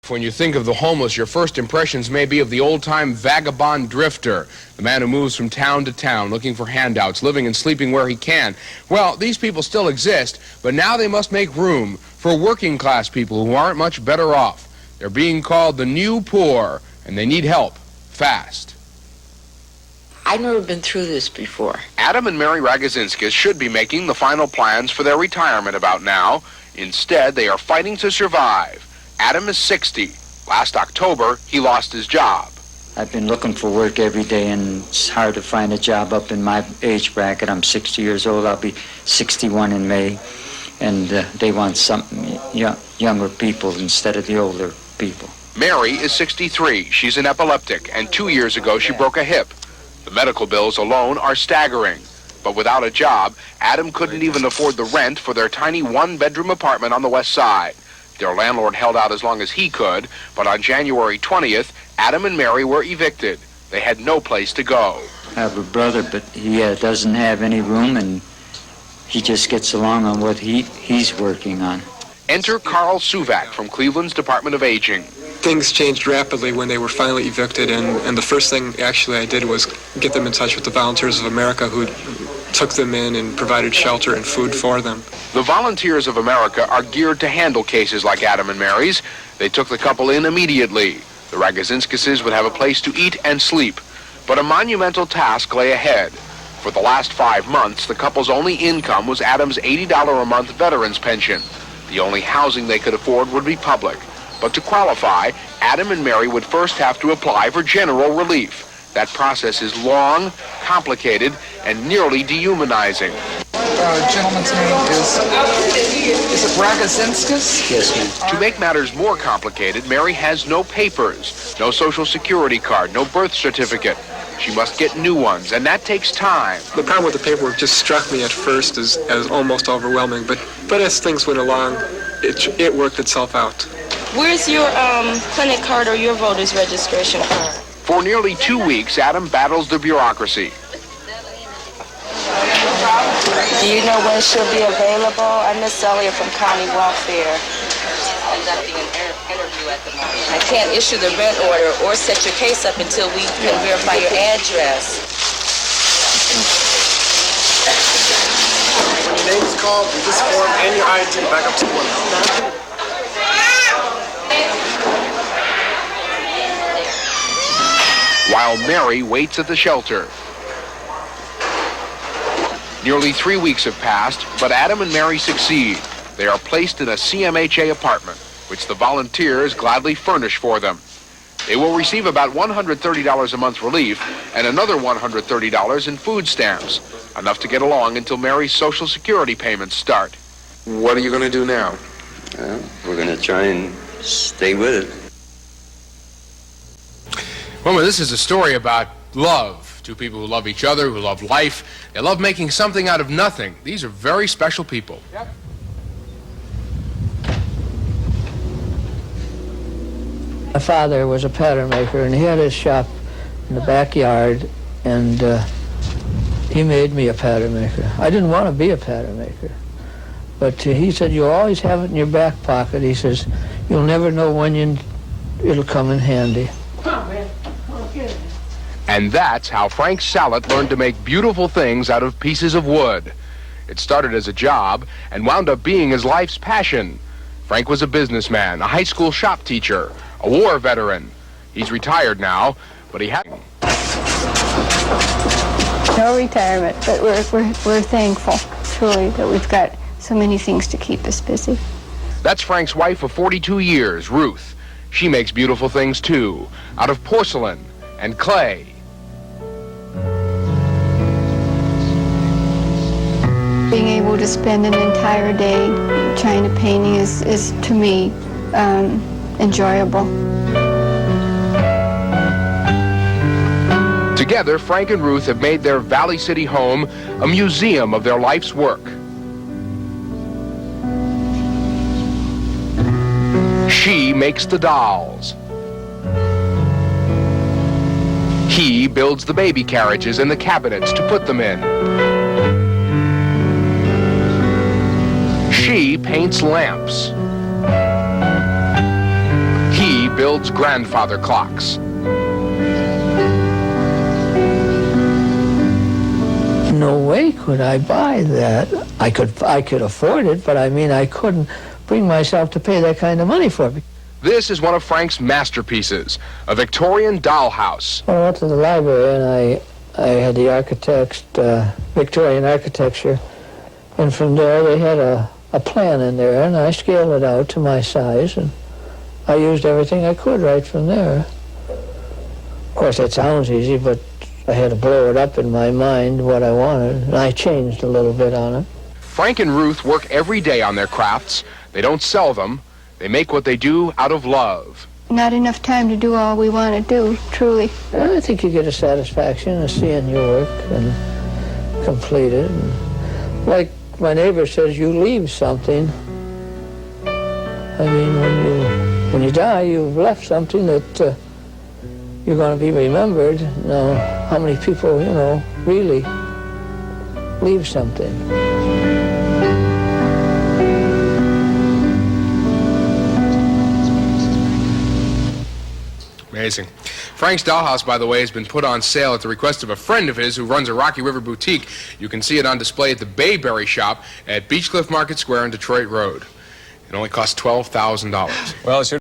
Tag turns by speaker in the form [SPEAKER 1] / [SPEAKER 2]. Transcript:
[SPEAKER 1] When you think of the homeless, your first impressions may be of the old-time vagabond drifter, the man who moves from town to town looking for handouts, living and sleeping where he can. Well, these people still exist, but now they must make room for working-class people who aren't much better off. They're being called the new poor, and they need help fast.
[SPEAKER 2] I've never been through this before.
[SPEAKER 1] Adam and Mary Ragazinskis should be making the final plans for their retirement about now. Instead, they are fighting to survive. Adam is 60. Last October, he lost his job.
[SPEAKER 3] I've been looking for work every day, and it's hard to find a job up in my age bracket. I'm 60 years old. I'll be 61 in May. And they want something younger people instead of the older people.
[SPEAKER 1] Mary is 63. She's an epileptic, and 2 years ago she broke a hip. The medical bills alone are staggering. But without a job, Adam couldn't even afford the rent for their tiny one-bedroom apartment on the west side. Their landlord held out as long as he could, but on January 20th, Adam and Mary were evicted. They had no place to go.
[SPEAKER 3] I have a brother, but he doesn't have any room, and he just gets along on what he's working on.
[SPEAKER 1] Enter Carl Suvak from Cleveland's Department of Aging.
[SPEAKER 4] Things changed rapidly when they were finally evicted, and the first thing actually I did was get them in touch with the Volunteers of America, who took them in and provided shelter and food for them.
[SPEAKER 1] The Volunteers of America are geared to handle cases like Adam and Mary's. They took the couple in immediately. The Ragazinskises would have a place to eat and sleep. But a monumental task lay ahead. For the last 5 months, the couple's only income was Adam's $80 a month veteran's pension. The only housing they could afford would be public. But to qualify, Adam and Mary would first have to apply for general relief. That process is long, complicated, and nearly dehumanizing.
[SPEAKER 5] Gentleman's name is it Ragazinskis?
[SPEAKER 3] Yes, ma'am.
[SPEAKER 1] To make matters more complicated, Mary has no papers, no social security card, no birth certificate. She must get new ones, and that takes time.
[SPEAKER 4] The problem with the paperwork just struck me at first as almost overwhelming, but as things went along, it worked itself out.
[SPEAKER 6] Where's your clinic card or your voter's registration card?
[SPEAKER 1] For nearly 2 weeks, Adam battles the bureaucracy.
[SPEAKER 6] Do you know when she'll be available? I'm Miss Elliott from County Welfare. Conducting an interview at the moment. I can't issue the rent order or set your case up until we can verify your address.
[SPEAKER 7] When your name is called, do this form and your ID back up to the window.
[SPEAKER 1] While Mary waits at the shelter. Nearly 3 weeks have passed, but Adam and Mary succeed. They are placed in a CMHA apartment, which the volunteers gladly furnish for them. They will receive about $130 a month relief and another $130 in food stamps, enough to get along until Mary's Social Security payments start. What are you going to do now?
[SPEAKER 8] We're going to try and stay with it.
[SPEAKER 1] Well, this is a story about love. Two people who love each other, who love life. They love making something out of nothing. These are very special people. Yep.
[SPEAKER 9] My father was a pattern maker, and he had his shop in the backyard, and he made me a pattern maker. I didn't want to be a pattern maker, but he said, "You'll always have it in your back pocket." He says, "You'll never know when it'll come in handy."
[SPEAKER 1] And that's how Frank Sallet learned to make beautiful things out of pieces of wood. It started as a job and wound up being his life's passion. Frank was a businessman, a high school shop teacher, a war veteran. He's retired now, but he had...
[SPEAKER 10] No retirement, but we're thankful, truly, that we've got so many things to keep us busy.
[SPEAKER 1] That's Frank's wife of 42 years, Ruth. She makes beautiful things, too, out of porcelain and clay.
[SPEAKER 10] Being able to spend an entire day China painting is to me, enjoyable.
[SPEAKER 1] Together, Frank and Ruth have made their Valley City home a museum of their life's work. She makes the dolls. He builds the baby carriages and the cabinets to put them in. She paints lamps. He builds grandfather clocks.
[SPEAKER 9] No way could I buy that. I could afford it, but I mean I couldn't bring myself to pay that kind of money for it.
[SPEAKER 1] This is one of Frank's masterpieces, a Victorian dollhouse.
[SPEAKER 9] Well, I went to the library and I had the architect's Victorian architecture, and from there they had a plan in there, and I scaled it out to my size, and I used everything I could right from there. Of course, that sounds easy, but I had to blow it up in my mind what I wanted, and I changed a little bit on it.
[SPEAKER 1] Frank and Ruth work every day on their crafts. They don't sell them. They make what they do out of love.
[SPEAKER 10] Not enough time to do all we want to do, truly.
[SPEAKER 9] I think you get a satisfaction of seeing your work and complete it. And like my neighbor says, you leave something. I mean, when you die, you've left something that you're going to be remembered. Now, how many people, really leave something?
[SPEAKER 1] Amazing. Frank's dollhouse, by the way, has been put on sale at the request of a friend of his who runs a Rocky River boutique. You can see it on display at the Bayberry shop at Beechcliff Market Square on Detroit Road. It only costs $12,000.
[SPEAKER 11] Well, it's sure